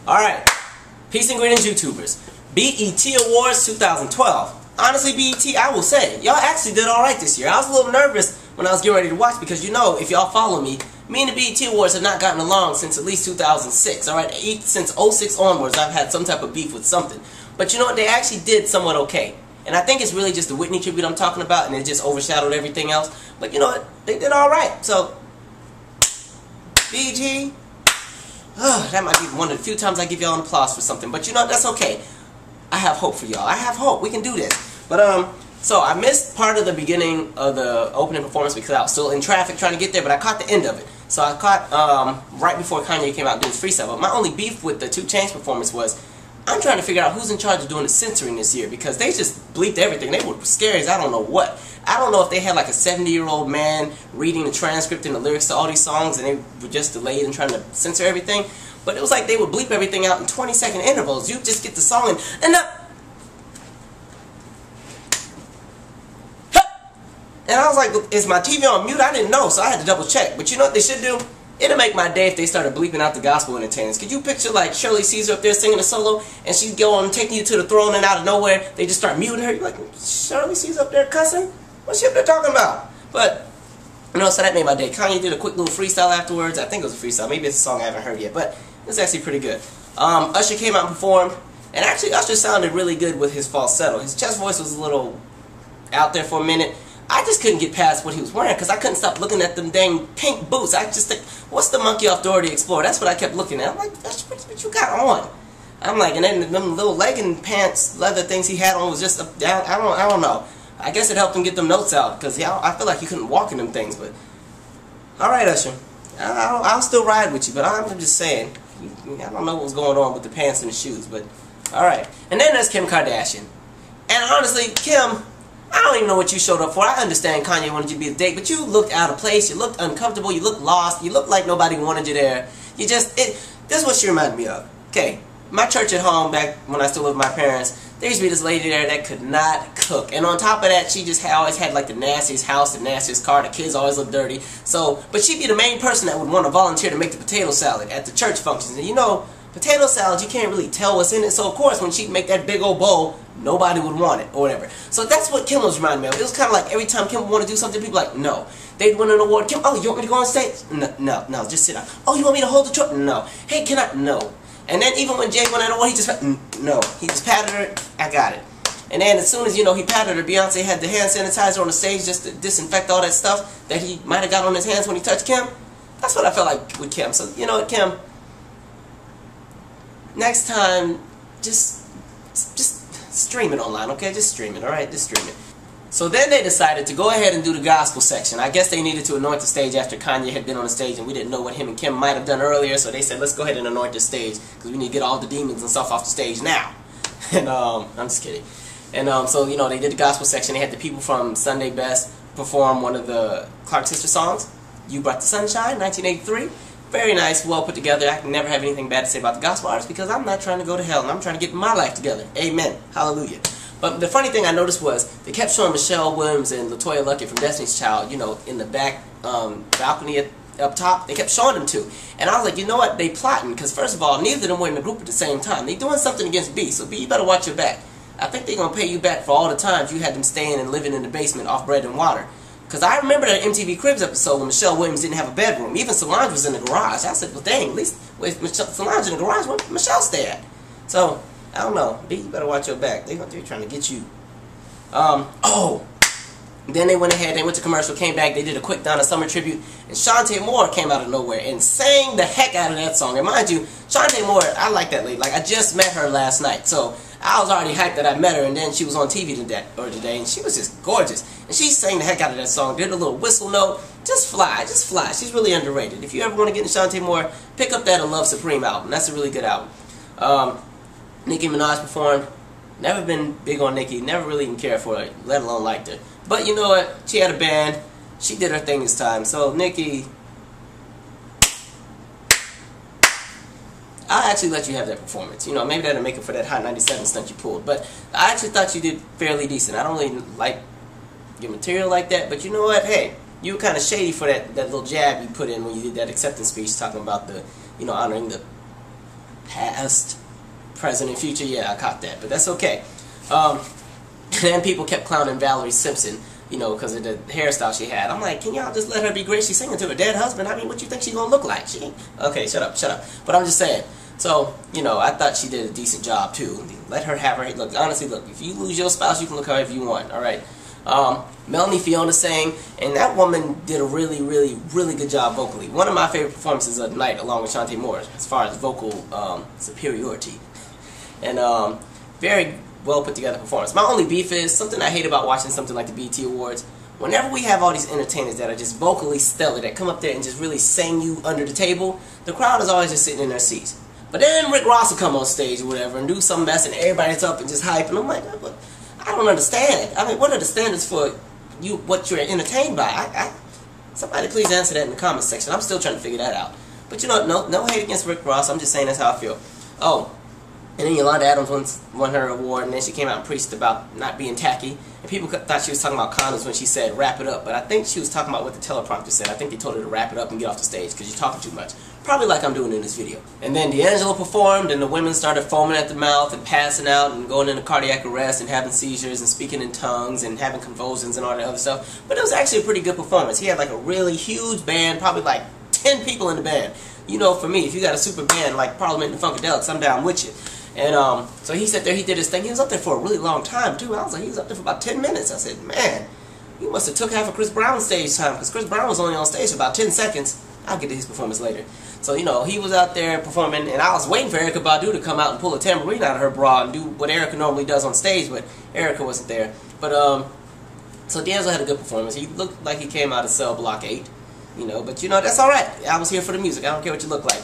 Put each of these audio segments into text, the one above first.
Alright, peace and greetings YouTubers. BET Awards 2012. Honestly, BET, I will say, y'all actually did alright this year. I was a little nervous when I was getting ready to watch because, you know, if y'all follow me, me and the BET Awards have not gotten along since at least 2006. Alright, since 06 onwards, I've had some type of beef with something. But you know what, they actually did somewhat okay. And I think it's really just the Whitney tribute I'm talking about, and it just overshadowed everything else. But you know what, they did alright. So, BET, that might be one of the few times I give y'all an applause for something. But you know what, that's okay. I have hope for y'all. I have hope. We can do this. But, so I missed part of the beginning of the opening performance because I was still in traffic trying to get there, but I caught the end of it. So I caught, right before Kanye came out doing his freestyle. But my only beef with the 2 Chainz performance was, I'm trying to figure out who's in charge of doing the censoring this year because they just bleeped everything. They were scary as I don't know what. I don't know if they had like a 70-year-old man reading the transcript and the lyrics to all these songs and they were just delayed and trying to censor everything. But it was like they would bleep everything out in 20-second intervals. You just get the song and I was like, is my TV on mute? I didn't know, so I had to double check. But you know what they should do? It'll make my day if they started bleeping out the gospel entertainers. Could you picture like Shirley Caesar up there singing a solo and she's going taking you to the throne and out of nowhere they just start muting her? You're like, Shirley Caesar up there cussing? What's she up there talking about? But, you know, so that made my day. Kanye did a quick little freestyle afterwards. I think it was a freestyle. Maybe it's a song I haven't heard yet, but it was actually pretty good. Usher came out and performed, and actually Usher sounded really good with his falsetto. His chest voice was a little out there for a minute. I just couldn't get past what he was wearing because I couldn't stop looking at them dang pink boots. I just think, what's the monkey off Dora the Explorer? That's what I kept looking at. I'm like, that's what you got on. I'm like, and then them little legging pants, leather things he had on was just up down. I don't know. I guess it helped him get them notes out because I feel like he couldn't walk in them things. But all right, Usher, I'll still ride with you. But I'm just saying, I don't know what was going on with the pants and the shoes. But all right. And then there's Kim Kardashian. And honestly, Kim, I don't even know what you showed up for. I understand Kanye wanted you to be a date, but you looked out of place, you looked uncomfortable, you looked lost, you looked like nobody wanted you there. You just, this is what she reminded me of. Okay, my church at home, back when I still lived with my parents, there used to be this lady there that could not cook. And on top of that, she just always had like the nastiest house, the nastiest car, the kids always looked dirty. So, but she'd be the main person that would want to volunteer to make the potato salad at the church functions. And you know, potato salad, you can't really tell what's in it, so of course when she'd make that big old bowl, nobody would want it, or whatever. So that's what Kim was reminding me of. It was kind of like every time Kim would want to do something, people were like, no. They'd win an award, Kim, oh, you want me to go on stage? No, just sit down. Oh, you want me to hold the trophy? No. Hey, can I? No. And then even when Jay won an award, he just went, no. He just patted her, I got it. And then as soon as, you know, he patted her, Beyonce had the hand sanitizer on the stage just to disinfect all that stuff that he might have got on his hands when he touched Kim. That's what I felt like with Kim. So, you know what, Kim? Next time, just stream it online, okay? Just stream it, alright? Just stream it. So then they decided to go ahead and do the gospel section. I guess they needed to anoint the stage after Kanye had been on the stage and we didn't know what him and Kim might have done earlier, so they said, let's go ahead and anoint the stage because we need to get all the demons and stuff off the stage now. And, I'm just kidding. And, so, you know, they did the gospel section. They had the people from Sunday Best perform one of the Clark Sister songs, You Brought the Sunshine, 1983. Very nice, well put together. I can never have anything bad to say about the gospel artists because I'm not trying to go to hell and I'm trying to get my life together. Amen. Hallelujah. But the funny thing I noticed was they kept showing Michelle Williams and LaToya Luckett from Destiny's Child, you know, in the back balcony up top. They kept showing them too. And I was like, you know what? They plotting because first of all, neither of them were in the group at the same time. They doing something against B, so B, you better watch your back. I think they're going to pay you back for all the times you had them staying and living in the basement off bread and water. Because I remember that MTV Cribs episode when Michelle Williams didn't have a bedroom. Even Solange was in the garage. I said, well, dang, at least with Solange in the garage, where Michelle stay at? So, I don't know. B, you better watch your back. They're trying to get you. Then they went ahead, they went to commercial, came back, they did a quick Donna Summer tribute, and Chante Moore came out of nowhere and sang the heck out of that song. And mind you, Chante Moore, I like that lady. Like, I just met her last night, so I was already hyped that I met her, and then she was on TV today, and she was just gorgeous. And she sang the heck out of that song, did a little whistle note, just fly. She's really underrated. If you ever want to get into Chante Moore, pick up that A Love Supreme album. That's a really good album. Nicki Minaj performed. Never been big on Nicki, never really even cared for her, let alone liked her. But you know what, she had a band, she did her thing this time, so Nicki, I'll actually let you have that performance. You know, maybe that'll make it for that Hot 97 stunt you pulled, but I actually thought you did fairly decent. I don't really like your material like that, but you know what, hey, you were kind of shady for that little jab you put in when you did that acceptance speech talking about the, you know, honoring the past, present, and future. Yeah, I caught that, but that's okay. And then people kept clowning Valerie Simpson, you know, because of the hairstyle she had. I'm like, can y'all just let her be great? She's singing to her dead husband. I mean, what you think she's gonna look like? She ain't... Okay, shut up. But I'm just saying. So, you know, I thought she did a decent job too. Let her have her look. Honestly, look, if you lose your spouse, you can look however you want. All right. Melanie, Fiona sang, and that woman did a really, really, really good job vocally. One of my favorite performances of the night, along with Chante Moore, as far as vocal superiority. And very well put together performance. My only beef is something I hate about watching something like the BET Awards. Whenever we have all these entertainers that are just vocally stellar, that come up there and just really sing you under the table, the crowd is always just sitting in their seats. But then Rick Ross will come on stage or whatever and do some mess and everybody's up and just hype, and I'm like, I don't understand. I mean, what are the standards for you? What you're entertained by? Somebody please answer that in the comments section. I'm still trying to figure that out. But you know, no hate against Rick Ross. I'm just saying that's how I feel. Oh, and then Yolanda Adams won her award, and then she came out and preached about not being tacky. And people thought she was talking about condoms when she said wrap it up, but I think she was talking about what the teleprompter said. I think they told her to wrap it up and get off the stage because you're talking too much. Probably like I'm doing in this video. And then D'Angelo performed, and the women started foaming at the mouth and passing out and going into cardiac arrest and having seizures and speaking in tongues and having convulsions and all that other stuff. But it was actually a pretty good performance. He had like a really huge band, probably like 10 people in the band. You know, for me, if you got a super band like Parliament and Funkadelics, I'm down with you. And so he sat there, he did his thing. He was up there for a really long time too. I was like, he was up there for about 10 minutes. I said, man, you must have took half of Chris Brown's stage time, because Chris Brown was only on stage for about 10 seconds. I'll get to his performance later. So, you know, he was out there performing, and I was waiting for Erykah Badu to come out and pull a tambourine out of her bra and do what Erykah normally does on stage, but Erykah wasn't there. But, so D'Angelo had a good performance. He looked like he came out of Cell Block 8, you know, but, you know, that's alright. I was here for the music. I don't care what you look like.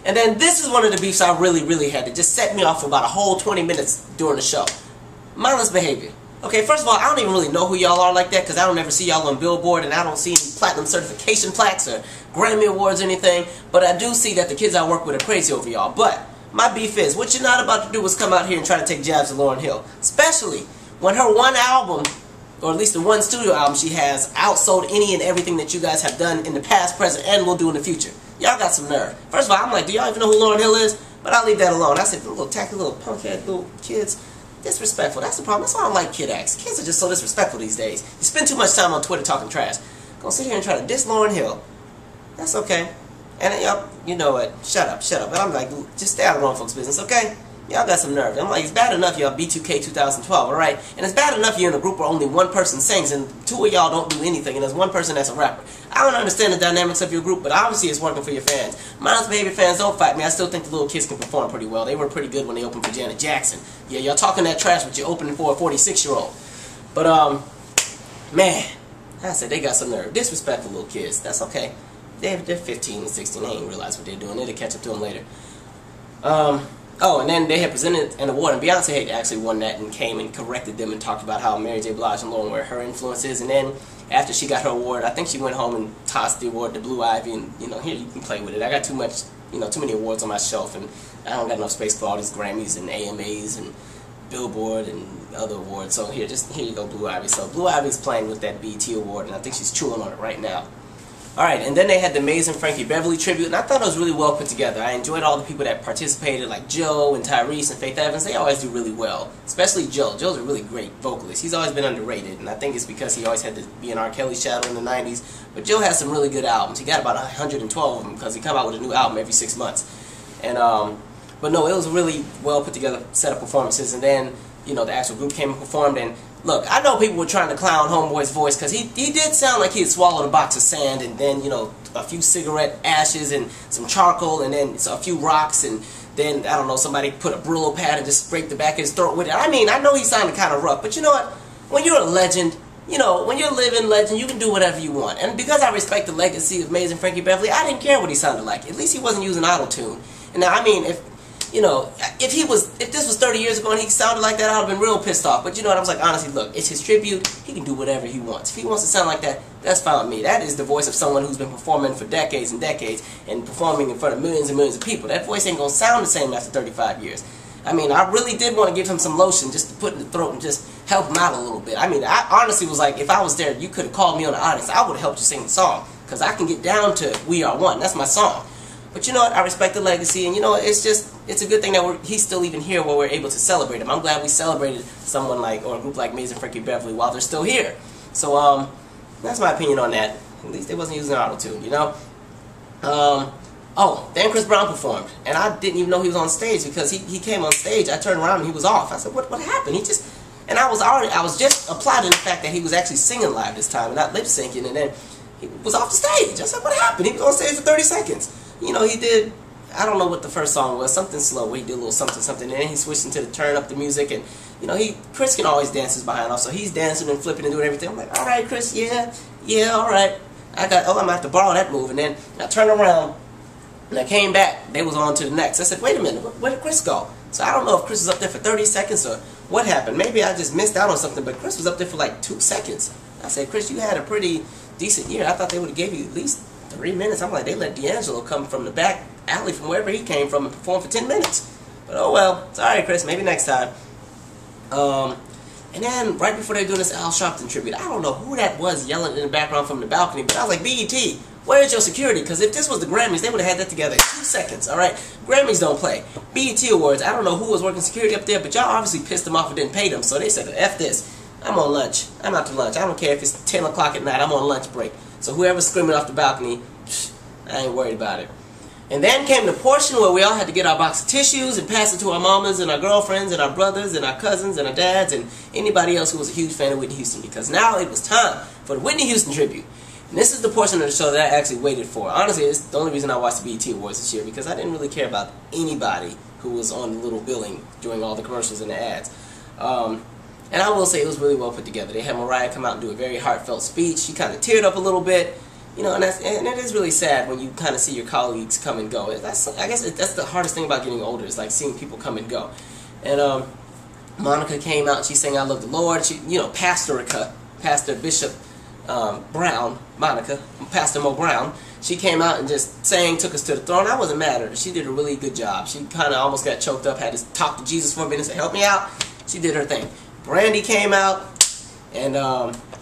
And then this is one of the beefs I really had that just set me off for about a whole 20 minutes during the show. Mindless behavior. Okay, first of all, I don't even really know who y'all are like that, because I don't ever see y'all on Billboard, and I don't see any platinum certification plaques or Grammy Awards or anything, but I do see that the kids I work with are crazy over y'all. But my beef is, what you're not about to do is come out here and try to take jabs at Lauryn Hill. Especially when her one album, or at least the one studio album she has, outsold any and everything that you guys have done in the past, present, and will do in the future. Y'all got some nerve. First of all, I'm like, do y'all even know who Lauryn Hill is? But I'll leave that alone. I said, the little tacky little punkhead little kids. Disrespectful. That's the problem. That's why I don't like kid acts. Kids are just so disrespectful these days. You spend too much time on Twitter talking trash. Gonna sit here and try to diss Lauryn Hill. That's okay. And y'all, you know what? Shut up. But I'm like, just stay out of grown folks' business, okay? Y'all got some nerve. I'm like, it's bad enough y'all B2K 2012, alright? And it's bad enough you're in a group where only one person sings and two of y'all don't do anything, and there's one person that's a rapper. I don't understand the dynamics of your group, but obviously it's working for your fans. Mindless behavior fans, don't fight me. I still think the little kids can perform pretty well. They were pretty good when they opened for Janet Jackson. Yeah, y'all talking that trash, but you're opening for a 46-year-old. But, man, I said they got some nerve. Disrespectful little kids. That's okay. They're 15 and 16. They ain't realize what they're doing. They'll catch up to them later. Oh, and then they had presented an award, and Beyonce had actually won that and came and corrected them and talked about how Mary J. Blige and Lauryn were her influences. And then after she got her award, I think she went home and tossed the award to Blue Ivy, and, you know, here, you can play with it. I got too much, you know, too many awards on my shelf, and I don't got enough space for all these Grammys and AMAs and Billboard and other awards. So here you go, Blue Ivy. So Blue Ivy's playing with that BET award, and I think she's chewing on it right now. Alright, and then they had the amazing Frankie Beverly tribute, and I thought it was really well put together. I enjoyed all the people that participated, like Joe and Tyrese and Faith Evans. They always do really well, especially Joe. Joe's a really great vocalist. He's always been underrated, and I think it's because he always had to be an R. Kelly shadow in the 90s. But Joe has some really good albums. He got about 112 of them because he come out with a new album every 6 months. And but no, it was a really well put together set of performances, and then, you know, the actual group came and performed. And look, I know people were trying to clown Homeboy's voice because he did sound like he had swallowed a box of sand and then, you know, a few cigarette ashes and some charcoal and then a few rocks, and then, I don't know, somebody put a Brillo pad and just scraped the back of his throat with it. I mean, I know he sounded kind of rough, but you know what? When you're a legend, you know, when you're a living legend, you can do whatever you want. And because I respect the legacy of Amazing Frankie Beverly, I didn't care what he sounded like. At least he wasn't using auto-tune. And now, I mean, if this was 30 years ago and he sounded like that, I would have been real pissed off. But you know what, I was like, honestly, look, it's his tribute. He can do whatever he wants. If he wants to sound like that, that's fine with me. That is the voice of someone who's been performing for decades and decades and performing in front of millions and millions of people. That voice ain't going to sound the same after 35 years. I mean, I really did want to give him some lotion just to put in the throat and just help him out a little bit. I mean, I honestly was like, if I was there, you could have called me on the audience. I would have helped you sing the song, because I can get down to We Are One. That's my song. But you know what? I respect the legacy, and you know what? It's just, it's a good thing that he's still even here where we're able to celebrate him. I'm glad we celebrated someone like, or a group like Maze and Frankie Beverly while they're still here. So, that's my opinion on that. At least they wasn't using auto-tune, you know? Oh, then Chris Brown performed, and I didn't even know he was on stage because he came on stage. I turned around and he was off. I said, what happened? And I was just applauding the fact that he was actually singing live this time and not lip syncing, and then he was off the stage. I said, what happened? He was on stage for 30 seconds. You know, he did, I don't know what the first song was, something slow where he did a little something, and then he switched into the turn up the music, and you know, Chris can always dance his behind off, so he's dancing and flipping and doing everything. I'm like, alright Chris, yeah, alright. I'm gonna have to borrow that move, and then I turned around and I came back, they was on to the next. I said, wait a minute, where did Chris go? So I don't know if Chris was up there for 30 seconds or what happened. Maybe I just missed out on something, but Chris was up there for like 2 seconds. I said, Chris, you had a pretty decent year. I thought they would have gave you at least 3 minutes. I'm like, they let D'Angelo come from the back alley from wherever he came from and perform for 10 minutes. But oh well, it's alright Chris, maybe next time. And then right before they were doing this Al Sharpton tribute, I don't know who that was yelling in the background from the balcony, but I was like, BET, where's your security? Because if this was the Grammys, they would have had that together in 2 seconds, alright? Grammys don't play. BET Awards, I don't know who was working security up there, but y'all obviously pissed them off and didn't pay them, so they said, F this. I'm on lunch. I'm out to lunch. I don't care if it's 10 o'clock at night, I'm on lunch break. So whoever's screaming off the balcony, I ain't worried about it. And then came the portion where we all had to get our box of tissues and pass it to our mamas and our girlfriends and our brothers and our cousins and our dads and anybody else who was a huge fan of Whitney Houston, because now it was time for the Whitney Houston tribute. And this is the portion of the show that I actually waited for. Honestly, it's the only reason I watched the BET Awards this year, because I didn't really care about anybody who was on the little billing during all the commercials and the ads. And I will say it was really well put together. They had Mariah come out and do a very heartfelt speech. She kind of teared up a little bit. You know, and it is really sad when you kind of see your colleagues come and go. I guess that's the hardest thing about getting older, is like seeing people come and go. And Monica came out and she sang "I Love the Lord." She, you know, Pastor Bishop Brown, Pastor Mo Brown. She came out and just sang "Took Us to the Throne." I wasn't mad at her. She did a really good job. She kind of almost got choked up, had to talk to Jesus for a minute and say, "Help me out." She did her thing. Brandy came out, and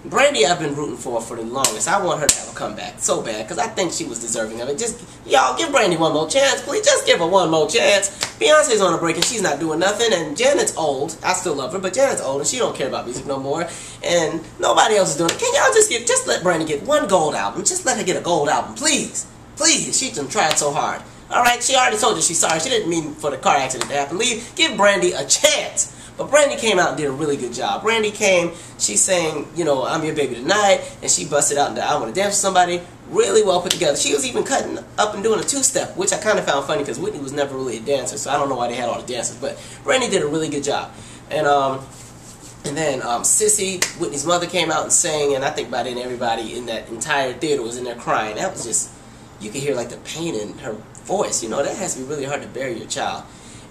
Brandy I've been rooting for the longest. I want her to have a comeback so bad, because I think she was deserving of it. Just, y'all, give Brandy one more chance, please. Just give her one more chance. Beyonce's on a break and she's not doing nothing, and Janet's old. I still love her, but Janet's old and she don't care about music no more, and nobody else is doing it. Can y'all just let Brandy get one gold album? Just let her get a gold album, please. Please. She done tried so hard. Alright, she already told you she's sorry. She didn't mean for the car accident to happen. Give Brandy a chance. But Brandy came out and did a really good job. Brandy came, she sang, you know, "I'm Your Baby Tonight," and she busted out into "I Want to Dance with Somebody." Really well put together. She was even cutting up and doing a two-step, which I kind of found funny because Whitney was never really a dancer, so I don't know why they had all the dancers. But Brandy did a really good job. And then Cissy, Whitney's mother, came out and sang, and I think by then everybody in that entire theater was in there crying. That was just, you could hear like the pain in her voice. You know, that has to be really hard to bury your child.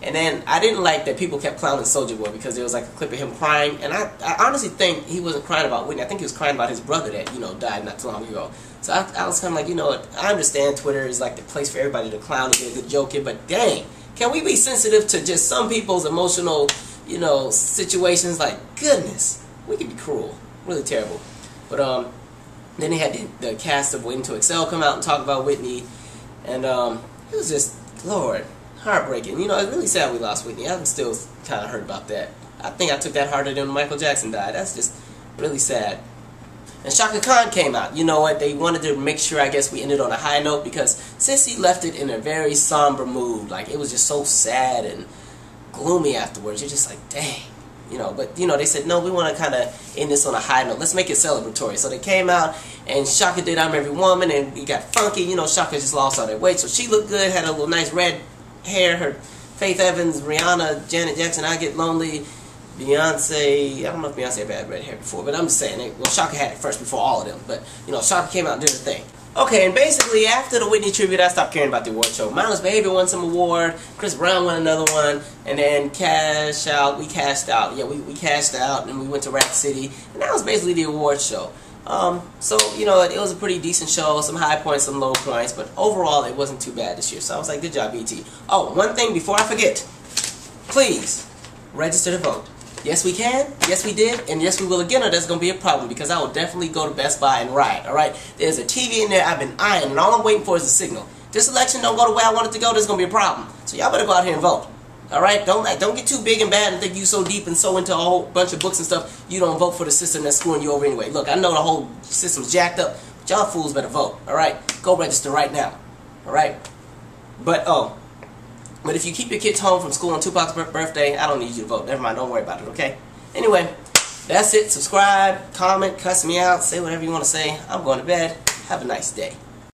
And then I didn't like that people kept clowning Soulja Boy, because there was like a clip of him crying, and I honestly think he wasn't crying about Whitney. I think he was crying about his brother that, you know, died not too long ago. So I was kind of like, you know what, I understand Twitter is like the place for everybody to clown and get a good joke in, but dang, can we be sensitive to just some people's emotional, you know, situations? Like, goodness, we can be cruel, really terrible. But then they had the cast of Waiting to Excel come out and talk about Whitney, and it was just, Lord, heartbreaking. You know, it's really sad we lost Whitney. I'm still kind of hurt about that. I think I took that harder than when Michael Jackson died. That's just really sad. And Chaka Khan came out. You know what? They wanted to make sure, I guess, we ended on a high note, because Cissy left it in a very somber mood. Like, it was just so sad and gloomy afterwards. You're just like, dang. You know, but, you know, they said, no, we want to kind of end this on a high note. Let's make it celebratory. So they came out, and Chaka did "I'm Every Woman," and he got funky. You know, Chaka just lost all that weight, so she looked good, had a little nice red hair. Her Faith Evans, Rihanna, Janet Jackson, "I Get Lonely," Beyonce. I don't know if Beyonce ever had red hair before, but I'm just saying, well, Chaka had it first before all of them. But, you know, Chaka came out and did her thing. Okay, and basically after the Whitney tribute, I stopped caring about the award show. Mindless Behavior won some award, Chris Brown won another one, and then we cashed out. Yeah, we cashed out, and we went to Rack City, and that was basically the award show. So, you know, it was a pretty decent show, some high points, some low points, but overall it wasn't too bad this year, so I was like, good job, BT. Oh, one thing before I forget, please, register to vote. Yes, we can, yes, we did, and yes, we will again, or there's going to be a problem, because I will definitely go to Best Buy and riot, alright? There's a TV in there I've been eyeing, and all I'm waiting for is a signal. This election don't go the way I want it to go, there's going to be a problem. So y'all better go out here and vote. Alright? Don't get too big and bad and think you so deep and so into a whole bunch of books and stuff you don't vote for the system that's screwing you over anyway. Look, I know the whole system's jacked up, but y'all fools better vote. Alright? Go register right now. Alright? But if you keep your kids home from school on Tupac's birthday, I don't need you to vote. Never mind, don't worry about it, okay? Anyway, that's it. Subscribe, comment, cuss me out, say whatever you want to say. I'm going to bed. Have a nice day.